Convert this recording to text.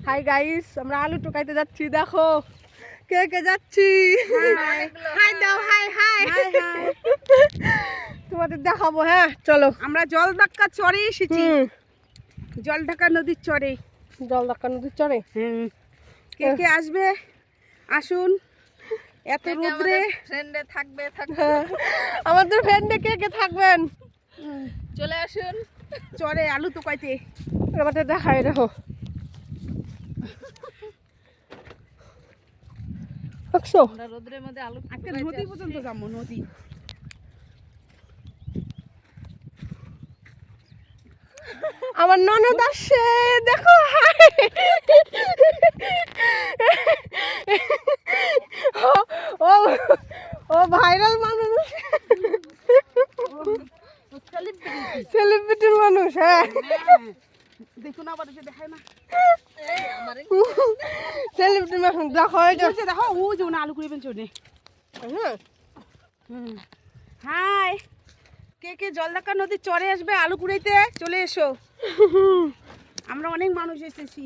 Hi guys, আমরা আলু টোকাইতে যাচ্ছি। দেখো কে কে যাচ্ছি। হাই দাও, হাই হাই হাই। তোমাদের দেখাবো। হ্যাঁ চলো, আমরা জলঢাকা চরে এসেছি। জলঢাকা নদীর চরে। জলঢাকা নদীর চরে। কে কে আসবে আসুন। এত রোদ্রে ফ্রেন্ডে থাকবে আমাদের ফ্রেন্ডে কে কে থাকবেন চলে আসুন চরে আলু টোকাইতে। আমাদের দেখাই। দেখো আমরা রোদ্রের মধ্যে আলু আজকে নদী পর্যন্ত যাবো। নদী আমার ননদ আসছে। দেখো হাই। ও ও ভাইরাল মানুষ, সেলিব্রিটির মানুষ। হ্যাঁ দেখুন আবার এসে দেখায় না। সেলিব্রিটি মানুষ। দেখো দেখো ও যে আলু কুড়িবেন চলে। হাই, কে কে জলঢাকা নদীর চরে আসবে আলু কুড়াইতে চলে এসো। আমরা অনেক মানুষ এসেছি।